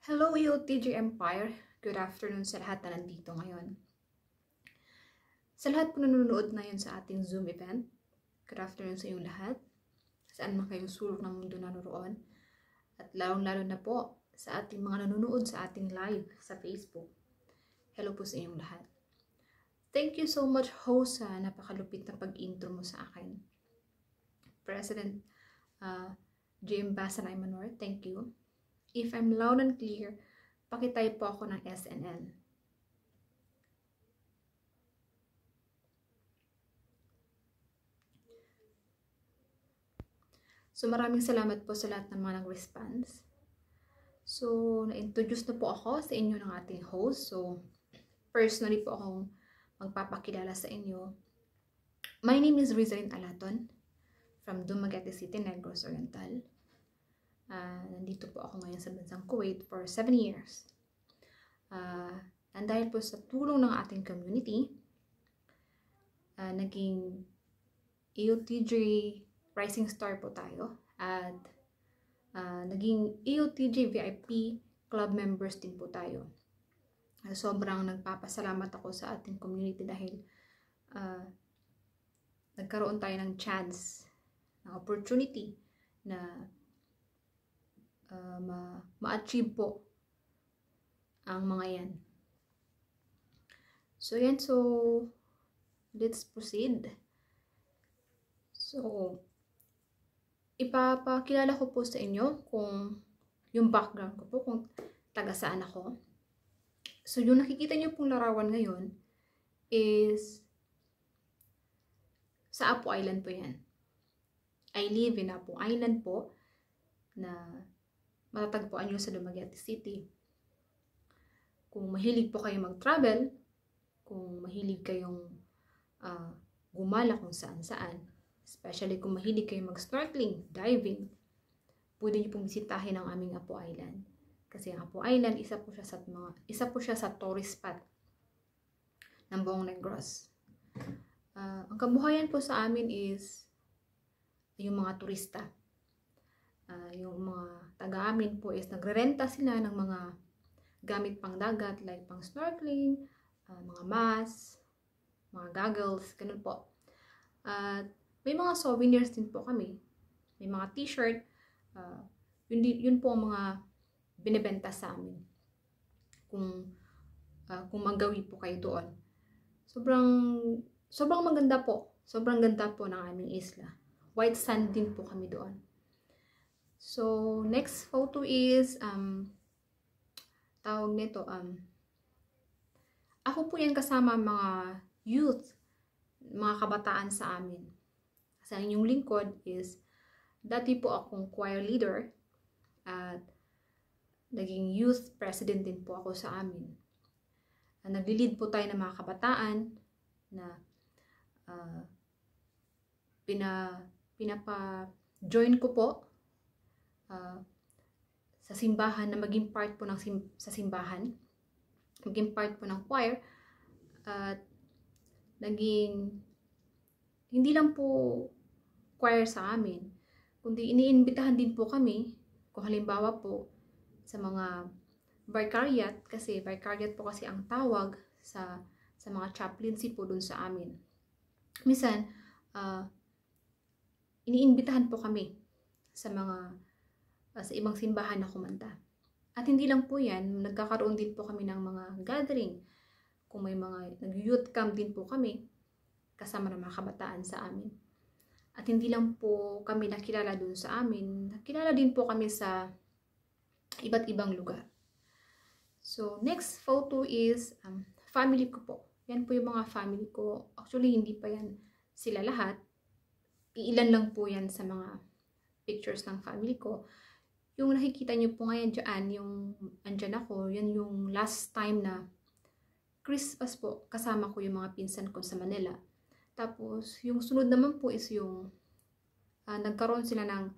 Hello, UTG Empire! Good afternoon sa lahat na nandito ngayon. Sa lahat po nanonood ngayon sa ating Zoom event, good afternoon sa inyong lahat. Saan man kayong sulok ng mundo naroon. At lalong-lalo na po sa ating mga nanonood sa ating live sa Facebook. Hello po sa inyong lahat. Thank you so much, host, sa napakalupit na pag-intro mo sa akin. President J.M. Basanay Manor, thank you. If I'm loud and clear, pakitype po ako ng SNL. So maraming salamat po sa lahat ng mga nag-response. So na-introduce na po ako sa inyo ng ating host. So personally po akong magpapakilala sa inyo. My name is Rizalyn Alaton from Dumaguete City, Negros Oriental. Nandito po ako ngayon sa bansang Kuwait for 7 years. And dahil po sa tulong ng ating community, naging EOTG Rising Star po tayo at naging EOTG VIP club members din po tayo. Sobrang nagpapasalamat ako sa ating community dahil nagkaroon tayo ng chance, ng opportunity na ma-achieve po ang mga yan. So yan, so let's proceed. So ipapakilala ko po sa inyo kung yung background ko po, kung taga saan ako. So yung nakikita niyo pong larawan ngayon is sa Apo Island po yan. I live in Apo Island po na matatagpuan nyo sa Dumaguete City. Kung mahilig po kayo mag-travel, kung mahilig kayong gumala kung saan-saan, especially kung mahilig kayo mag-snorkeling, diving, pwede nyo pong bisitahin ang aming Apo Island. Kasi ang Apo Island, isa po siya sa tourist spot ng buong Negros. Ang kabuhayan po sa amin is yung mga turista. Yung mga taga-amin po is nagrerenta sila ng mga gamit pang dagat like pang snorkeling, mga mask, mga goggles, ganun po. At may mga souvenirs din po kami. May mga t-shirt, yun po ang mga binibenta sa amin. Kung magawi po kayo doon. Sobrang maganda po. Sobrang ganda po ng aming isla. White sand din po kami doon. So, next photo is, tawag nito, ako po yan kasama mga youth, mga kabataan sa amin. Sa inyong lingkod is, dati po akong choir leader at naging youth president din po ako sa amin. Nagli-lead po tayo ng mga kabataan na pinapa-join ko po sa simbahan, na maging part po sa simbahan, maging part po ng choir, at naging hindi lang po choir sa amin, kundi iniimbitahan din po kami, kung halimbawa po sa mga vicariate, kasi vicariate po kasi ang tawag sa mga chaplaincy po dun sa amin. Minsan, iniimbitahan po kami sa ibang simbahan na kumanta. At hindi lang po yan, nagkakaroon din po kami ng mga gathering. Kung may mga nag-youth camp din po kami, kasama ng mga kabataan sa amin. At hindi lang po kami nakilala dun sa amin, nakilala din po kami sa iba't ibang lugar. So, next photo is family ko po. Yan po yung mga family ko. Actually, hindi pa yan sila lahat. Iilan lang po yan sa mga pictures ng family ko. Yung nakikita nyo po ngayon dyan, yung andyan ako, yan yung last time na Christmas po, kasama ko yung mga pinsan ko sa Manila. Tapos, yung sunod naman po is yung nagkaroon sila ng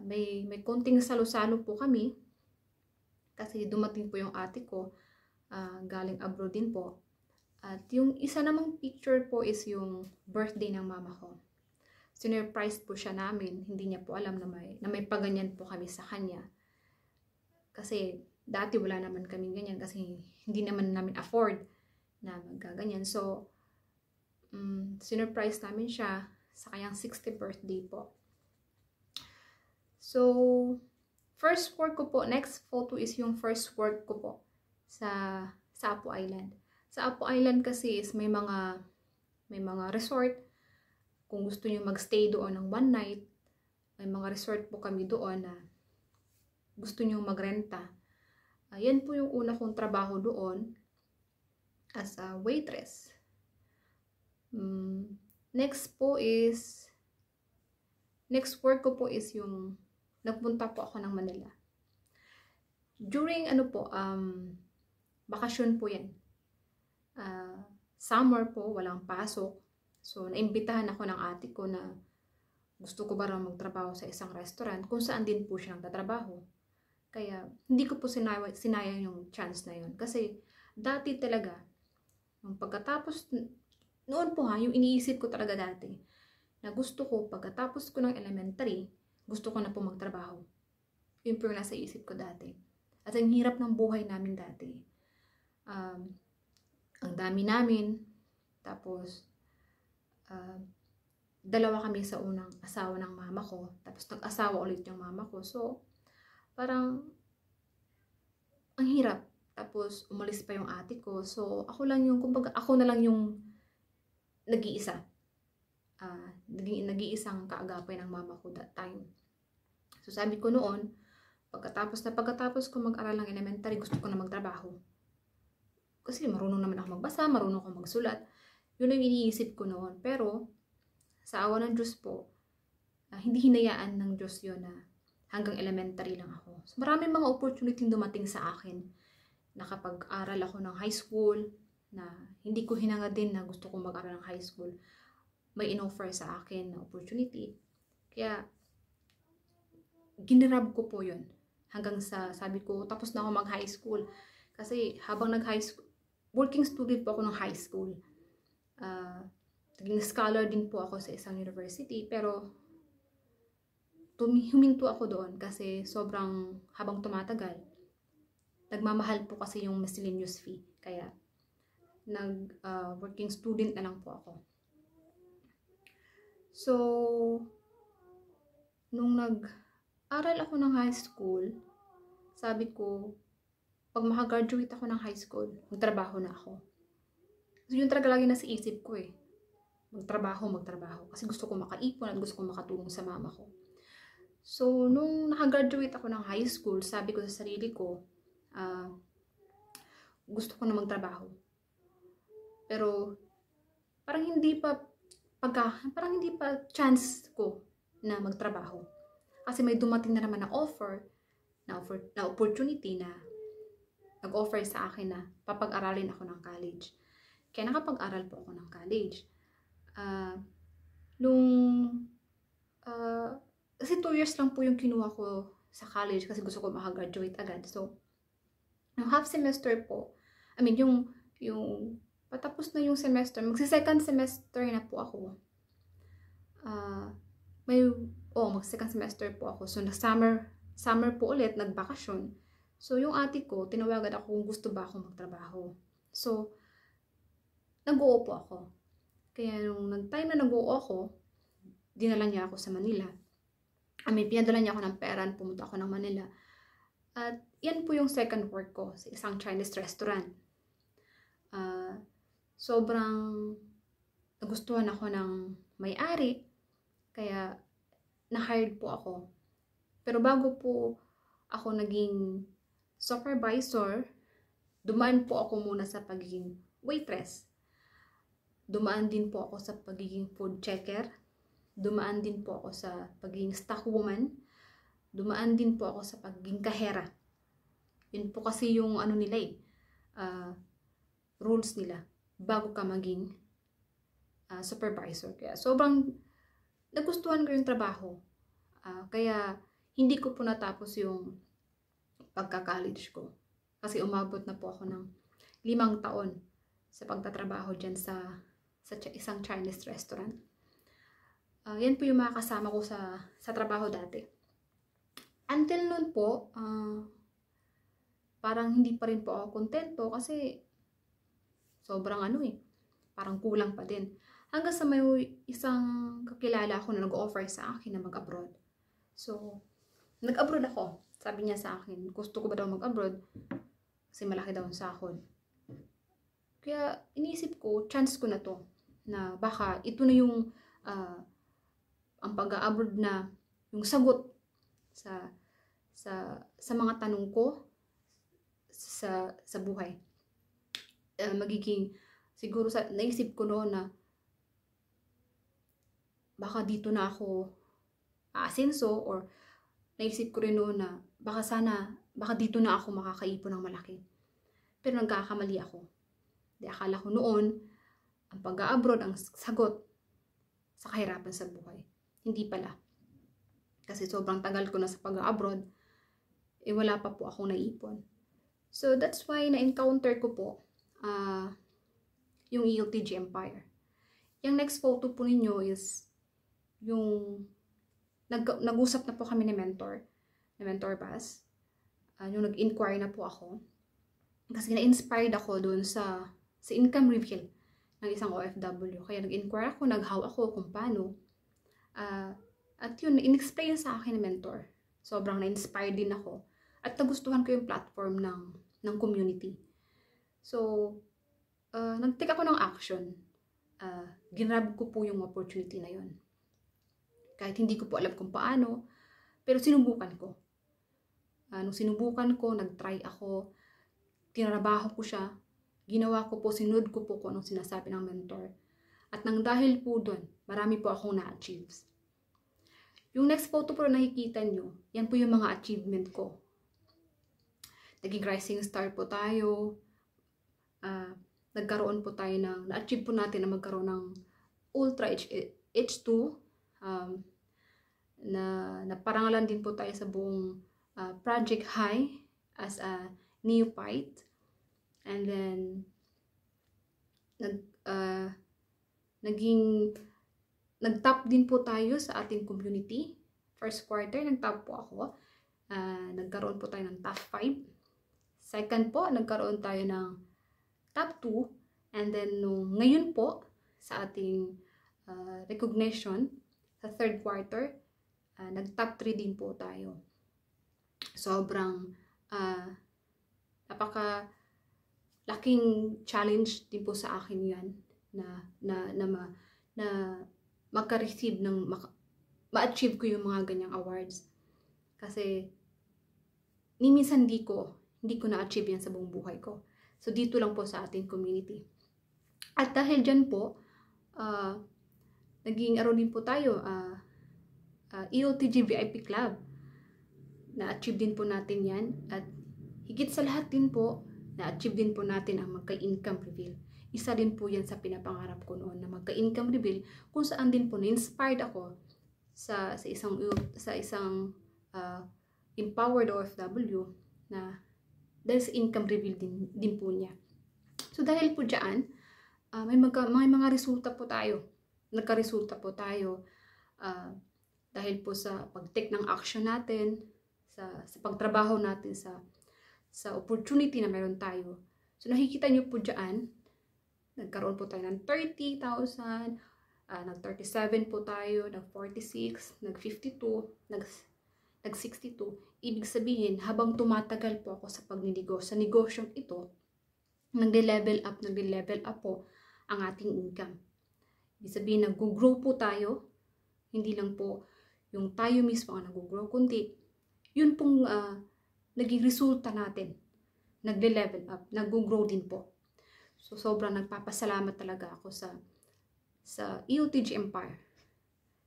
may konting salo-salo po kami. Kasi dumating po yung ate ko, galing abroad din po. At yung isa namang picture po is yung birthday ng mama ko. Sinurprise po siya namin, hindi niya po alam na may paganyan po kami sa kanya. Kasi Dati wala naman kaming ganyan kasi hindi naman namin afford na magkaganyan. So, sinurprise namin siya sa kanyang 60th birthday po. So, first work ko po, next photo is yung first work ko po sa Apo Island. Sa Apo Island kasi is may mga resort. Kung gusto niyo magstay doon ng one night, may mga resort po kami doon na gusto niyo magrenta. Yan po yung una kong trabaho doon as a waitress. Next work ko po is yung nagpunta po ako ng Manila. During bakasyon po yan. Summer po, walang pasok. So, naimbitahan ako ng ate ko na gusto ko ba raw magtrabaho sa isang restaurant kung saan din po siya nagtatrabaho. Kaya, hindi ko po sinayang yung chance na yun. Kasi, dati talaga, nung pagkatapos, noon po yung iniisip ko talaga dati, na gusto ko, pagkatapos ko ng elementary, gusto ko na po magtrabaho. Yun po yung nasa isip ko dati. At ang hirap ng buhay namin dati. Ang dami namin, tapos, dalawa kami sa unang asawa ng mama ko, tapos nag-asawa ulit yung mama ko. So, parang, ang hirap. Tapos, umalis pa yung ate ko. So, ako na lang yung nag-iisa. Nag-iisang kaagapay ng mama ko that time. So, sabi ko noon, pagkatapos ko mag-aral ng elementary, gusto ko na magtrabaho. Kasi marunong naman ako magbasa, marunong ako magsulat. Yun ang iniisip ko noon. Pero, sa awa ng Diyos po, hindi hinayaan ng Diyos yun na hanggang elementary lang ako. So, maraming mga opportunity dumating sa akin. Nakapag-aral ako ng high school, na hindi ko hinangad din na gusto kong mag-aral ng high school. May in-offer sa akin na opportunity. Kaya, ginrab ko po yun. Hanggang sa, sabi ko, tapos na ako mag-high school. Kasi habang nag-high school, working student po ako ng high school. Naging scholar din po ako sa isang university. Pero, huminto ako doon kasi sobrang habang tumatagal, nagmamahal po kasi yung miscellaneous fee. Kaya, working student na lang po ako. So, nung nag-aral ako ng high school, sabi ko, pag makagraduate ako ng high school, magtrabaho na ako. So, yun talaga lagi nasa isip ko eh. Magtrabaho. Kasi gusto ko makaipon at gusto ko makatulong sa mama ko. So, nung nakagraduate ako ng high school, sabi ko sa sarili ko, gusto ko na magtrabaho. Pero, parang hindi pa chance ko na magtrabaho. Kasi may dumating na naman na opportunity na nag-offer sa akin na papag-aralin ako ng college. Kaya nakapag-aral po ako ng college. Kasi 2 years lang po yung kinuha ko sa college kasi gusto ko makagraduate agad. So, yung half semester po, yung patapos na yung semester, magsi-second semester na po ako. Mag-second semester po ako. So, summer po ulit, nagbakasyon. So, yung ate ko, tinawagan ako kung gusto ba ako magtrabaho. So, nag-oo po ako. Kaya nung time na nag-oo ako, dinala niya ako sa Manila. Pinadala niya ako ng pera, pumunta ako ng Manila. At yan po yung second work ko sa isang Chinese restaurant. Sobrang nagustuhan ako ng may-ari, kaya na-hired po ako. Pero bago po ako naging supervisor, dumaan po ako muna sa pagiging waitress. Dumaan din po ako sa pagiging food checker. Dumaan din po ako sa pagiging stock woman. Dumaan din po ako sa pagiging kahera. Yun po kasi yung rules nila bago ka maging supervisor. Kaya sobrang nagustuhan ko yung trabaho. Kaya hindi ko po natapos yung pagka-college ko. Kasi umabot na po ako ng 5 taon sa pagtatrabaho dyan sa isang Chinese restaurant. Yan po yung mga kasama ko sa trabaho dati. Until noon po, parang hindi pa rin po ako kontento kasi sobrang parang kulang pa din. Hanggang sa may isang kakilala ako na nag-offer sa akin na mag-abroad. So, nag-abroad ako. Sabi niya sa akin, gusto ko ba daw mag-abroad? Kasi malaki daw ang sahod. Kaya iniisip ko, chance ko na to. Na baka ito na yung ang pag-abroad na yung sagot sa mga tanong ko sa buhay. Magiging, siguro naisip ko noon na baka dito na ako aasenso, or naisip ko rin noon na baka dito na ako makakaipon ng malaki. Pero nagkakamali ako. Akala ko noon, ang pag-abroad ang sagot sa kahirapan sa buhay. Hindi pala. Kasi sobrang tagal ko na sa pag-abroad, wala pa po akong naipon. So that's why na-encounter ko po yung ELTG Empire. Yung next photo po ninyo is yung nag-usap na po kami ni Mentor Bas. Yung nag-inquire na po ako. Kasi na-inspired ako doon sa income reveal ng isang OFW. Kaya nag-inquire ako, nag-how ako kung paano. At yun, in-explain sa akin ni Mentor. Sobrang na-inspired din ako. At nagustuhan ko yung platform ng community. So, nag-take ako ng action. Ginrab ko po yung opportunity na yun. Kahit hindi ko po alam kung paano, pero sinubukan ko. Nung sinubukan ko, nag-try ako, tinrabaho ko siya, ginawa ko po, sinunod ko po kung anong sinasabi ng mentor. At nang dahil po doon, marami po akong na-achieves. Yung next photo po na nakikita nyo, yan po yung mga achievement ko. Naging rising star po tayo. Nagkaroon po tayo na-achieve po natin na magkaroon ng Ultra H2. Na parangalan din po tayo sa buong Project High as a neophyte. And then, nag-top din po tayo sa ating community. First quarter, nag-top po ako. Nagkaroon po tayo ng top 5. Second po, nagkaroon tayo ng top 2. And then, ngayon po, sa ating recognition, sa third quarter, nag-top 3 din po tayo. Sobrang laking challenge din po sa akin yan na magka-receive ma-achieve ko yung mga ganyang awards. Kasi minsan hindi ko na-achieve yan sa buong buhay ko. So dito lang po sa ating community. At dahil dyan po, naging din po tayo, ELTG VIP Club. Na-achieve din po natin yan. At higit sa lahat din po, na-achieve din po natin ang magka-income reveal. Isa din po yan sa pinapangarap ko noon na magka-income reveal, kung saan din po na-inspired ako sa isang empowered OFW na dahil sa income reveal din po niya. So dahil po dyan, may mga resulta po tayo. Nagka-resulta po tayo dahil po sa pag-take ng action natin, sa pagtrabaho natin sa opportunity na meron tayo. So nakikita nyo po dyan, nagkaroon po tayo ng 30,000, nag-37 po tayo, nag-46, nag-52, nag-62. Ibig sabihin, habang tumatagal po ako sa sa negosyong ito, nagde-level up po ang ating income. Ibig sabihin, nag-grow po tayo, hindi lang po yung tayo mismo ang nag-grow, kundi yun pong naging resulta natin. Nagle-level up, nag-grow din po. So, sobrang nagpapasalamat talaga ako sa ELTG Empire.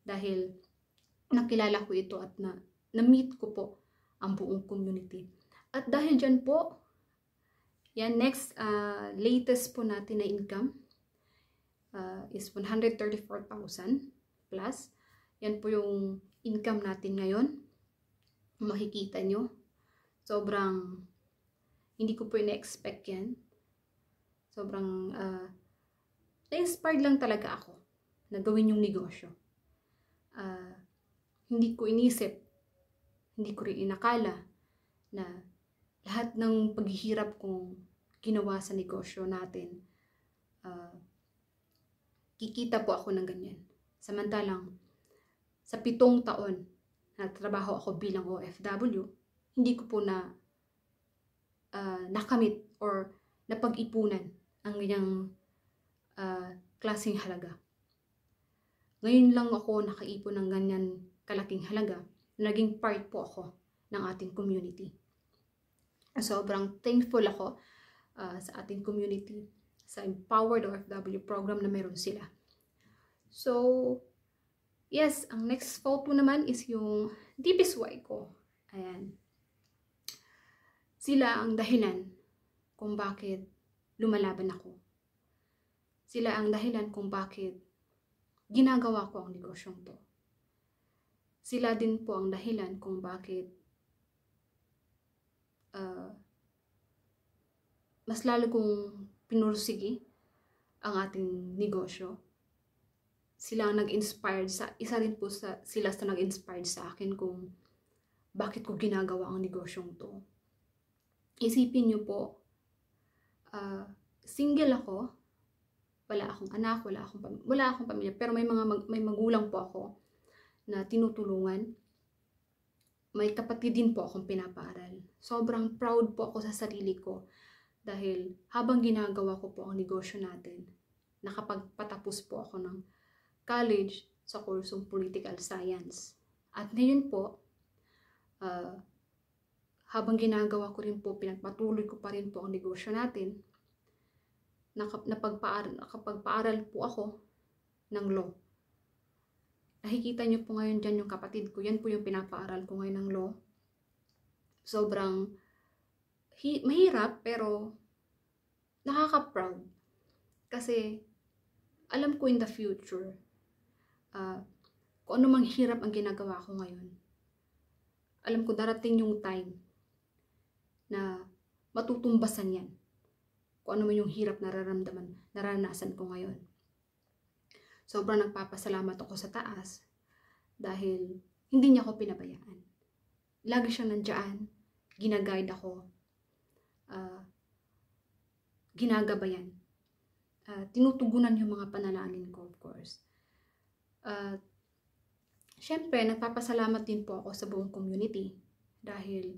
Dahil nakilala ko ito at na-meet ko po ang buong community. At dahil dyan po, yan, next, latest po natin na income is 134,000 plus. Yan po yung income natin ngayon. Makikita nyo. Sobrang, hindi ko po ina-expect yan. Sobrang, na-inspired lang talaga ako na gawin yung negosyo. Hindi ko inisip, hindi ko rin inakala na lahat ng paghihirap kong ginawa sa negosyo natin, kikita po ako ng ganyan. Samantalang, sa 7 taon na trabaho ako bilang OFW, hindi ko po nakamit or napag-ipunan ang ganyang klaseng halaga. Ngayon lang ako nakaipon ng ganyan kalaking halaga. Naging part po ako ng ating community. Sobrang thankful ako sa ating community, sa Empowered OFW program na meron sila. So, yes, ang next photo naman is yung DPSY ko. Ayan. Sila ang dahilan kung bakit lumalaban ako. Sila ang dahilan kung bakit ginagawa ko ang negosyong to. Sila din po ang dahilan kung bakit mas lalo kong pinursigi ang ating negosyo. Sila ang nag-inspired isa din po sila sa nag-inspired sa akin kung bakit ko ginagawa ang negosyong to. Isipin niyo po, single ako, wala akong anak, wala akong pamilya, pero may magulang po ako na tinutulungan. May kapatid din po akong pinapaaral. Sobrang proud po ako sa sarili ko dahil habang ginagawa ko po ang negosyo natin, nakapagpatapos po ako ng college sa kursong Political Science. At ngayon po, habang ginagawa ko rin po, pinagpatuloy ko pa rin po ang negosyo natin, nakapagpaaral po ako ng law. Nakikita niyo po ngayon dyan yung kapatid ko. Yan po yung pinapaaral ko ngayon ng law. Sobrang mahirap pero nakaka-proud. Kasi alam ko in the future, kung ano mang hirap ang ginagawa ko ngayon, alam ko darating yung time na matutumbasan yan. Kung ano man yung hirap naranasan ko ngayon. Sobrang nagpapasalamat ako sa taas dahil hindi niya ako pinabayaan. Lagi siyang nandiyan, ginaguide ako, ginagabayan. Tinutugunan yung mga panalangin ko, of course. Siyempre, nagpapasalamat din po ako sa buong community dahil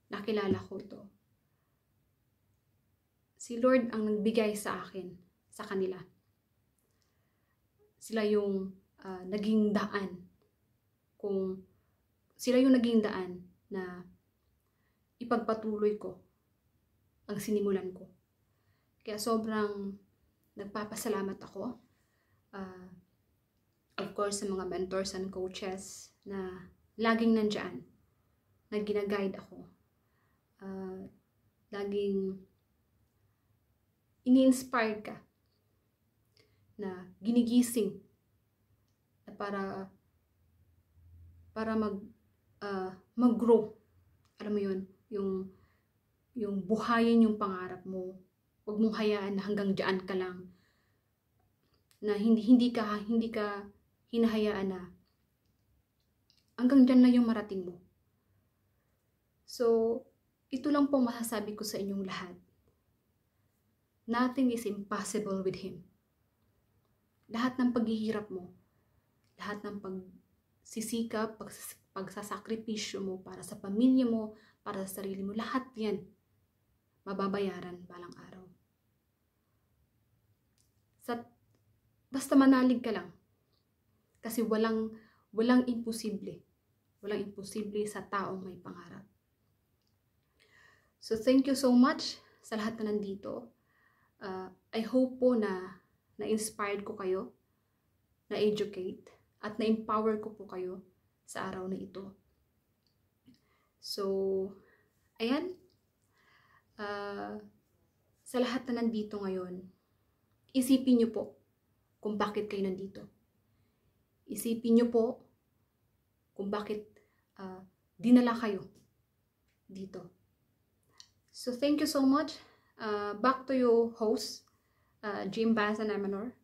nakilala ko ito. Si Lord ang nagbigay sa akin, sa kanila. Sila yung naging daan. Sila yung naging daan na ipagpatuloy ko ang sinimulan ko. Kaya sobrang nagpapasalamat ako. Of course, sa mga mentors and coaches na laging nandyan, na ginaguide ako. Laging ini-inspire ka, na ginigising na para mag-grow. Alam mo yun, yung buhayin yung pangarap mo. Huwag mong hayaan na hanggang dyan ka lang. Na hindi ka hinahayaan na hanggang dyan na yung marating mo. So, ito lang po masasabi ko sa inyong lahat. Nothing is impossible with Him. Lahat ng paghihirap mo, lahat ng pagsisikap, pagsasakripisyo mo para sa pamilya mo, para sa sarili mo, lahat yan mababayaran balang araw. Basta manalig ka lang. Kasi walang imposible. Walang imposible sa taong may pangarap. So thank you so much sa lahat na nandito. I hope po na na-inspired ko kayo, na-educate, at na-empower ko po kayo sa araw na ito. So, ayan. Sa lahat na nandito ngayon, isipin niyo po kung bakit kayo nandito. Isipin niyo po kung bakit dinala kayo dito. So, thank you so much. Back to your host, Jim Baza Namanor.